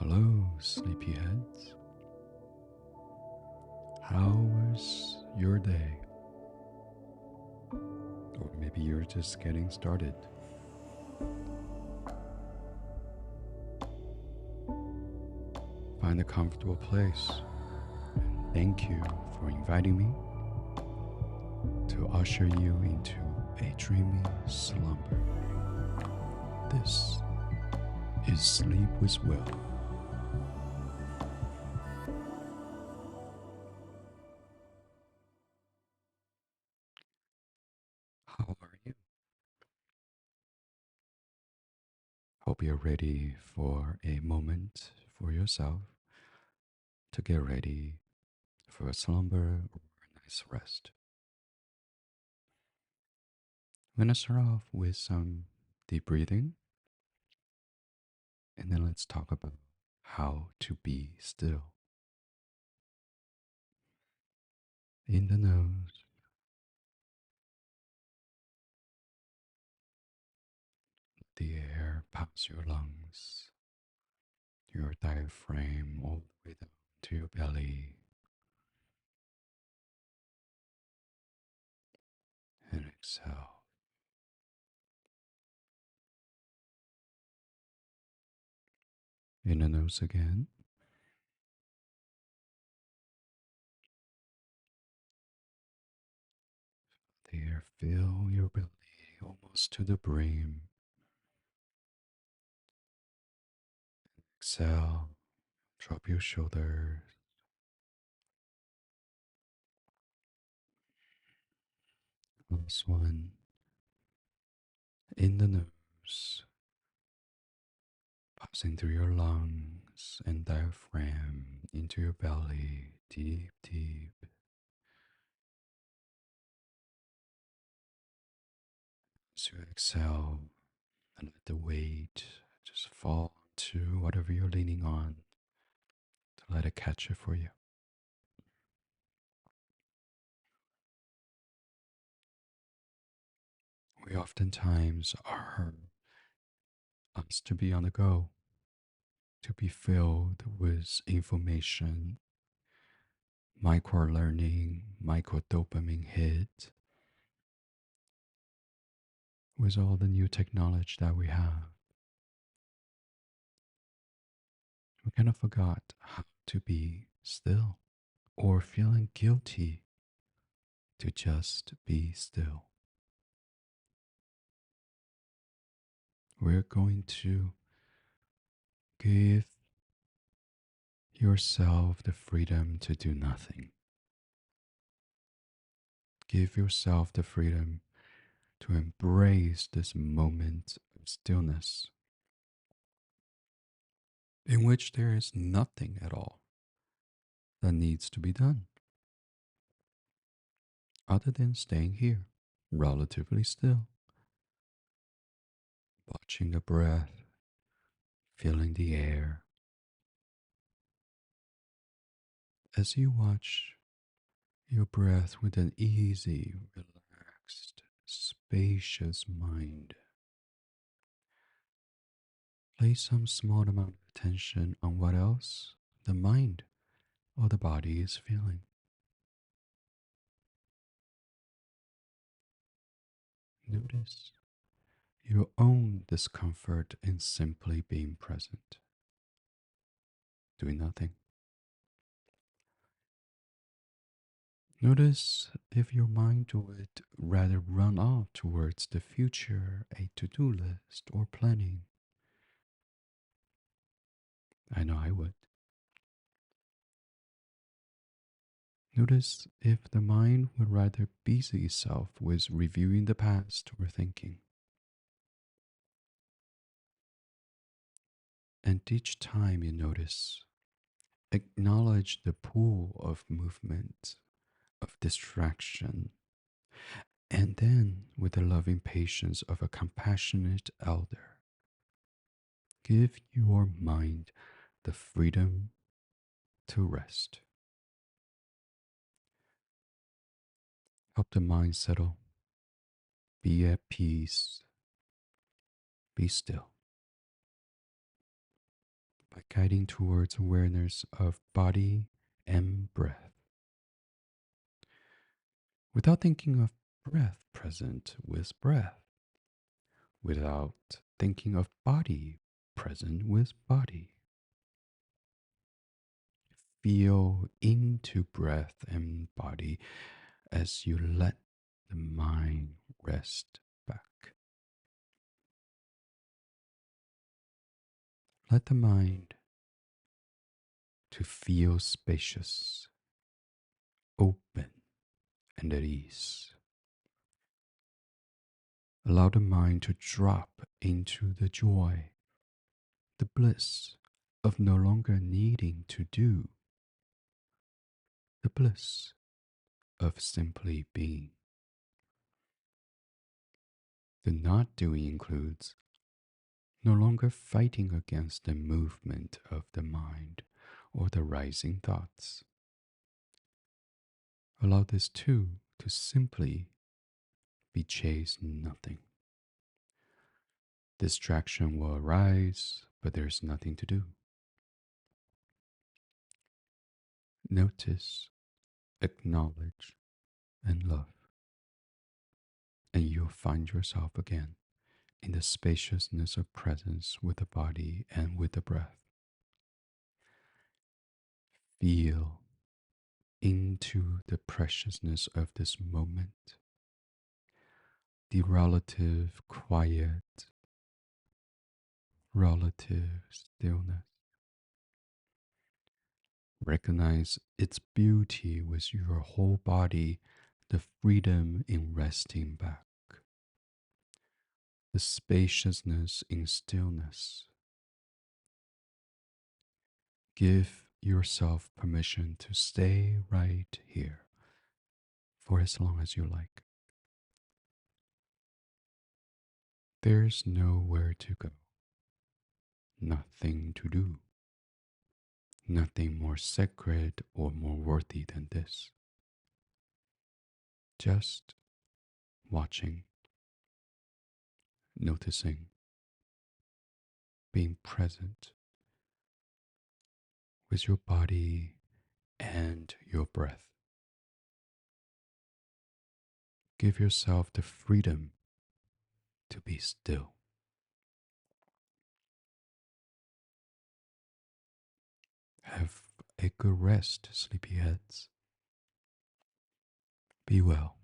Hello, sleepyheads. How was your day? Or maybe you're just getting started. Find a comfortable place. Thank you for inviting me to usher you into a dreamy slumber. This is Sleep with Will. How are you? Hope you're ready for a moment for yourself to get ready for a slumber or a nice rest. I'm going to start off with some deep breathing, and then let's talk about how to be still. In the nose, the air pass your lungs, your diaphragm all the way down to your belly, and exhale. In the nose again, the air fill your belly almost to the brim. Exhale, drop your shoulders. Last one. In the nose, passing through your lungs and diaphragm into your belly, deep, deep. As you exhale, and let the weight just fall to whatever you're leaning on to let it catch it for you. We oftentimes are asked to be on the go, to be filled with information, micro learning, micro dopamine hit, with all the new technology that we have. We kind of forgot how to be still or feeling guilty to just be still. We're going to give yourself the freedom to do nothing. Give yourself the freedom to embrace this moment of stillness in which there is nothing at all that needs to be done other than staying here, relatively still, watching the breath, feeling the air. As you watch your breath with an easy, relaxed, spacious mind, place some small amount of attention on what else the mind or the body is feeling. Notice your own discomfort in simply being present, doing nothing. Notice if your mind would rather run off towards the future, a to do list, or planning. I know I would. Notice if the mind would rather busy itself with reviewing the past or thinking. And each time you notice, acknowledge the pool of movement, of distraction, and then, with the loving patience of a compassionate elder, give your mind the freedom to rest. Help the mind settle, be at peace, be still. guiding towards awareness of body and breath, without thinking of breath present with breath, without thinking of body present with body. Feel into breath and body as you let the mind rest back. Let the mind to feel spacious, open, and at ease. Allow the mind to drop into the joy, the bliss of no longer needing to do, the bliss of simply being. The not doing includes no longer fighting against the movement of the mind or the rising thoughts. Allow this too to simply be chase nothing. Distraction will arise, but there's nothing to do. Notice, acknowledge, and love, and you'll find yourself again in the spaciousness of presence with the body and with the breath. Feel into the preciousness of this moment, the relative quiet, relative stillness. Recognize its beauty with your whole body, the freedom in resting back, the spaciousness in stillness. Give yourself permission to stay right here for as long as you like. There's nowhere to go, nothing to do, nothing more sacred or more worthy than this. Just watching, noticing, being present with your body and your breath. Give yourself the freedom to be still. Have a good rest, sleepyheads. Be well.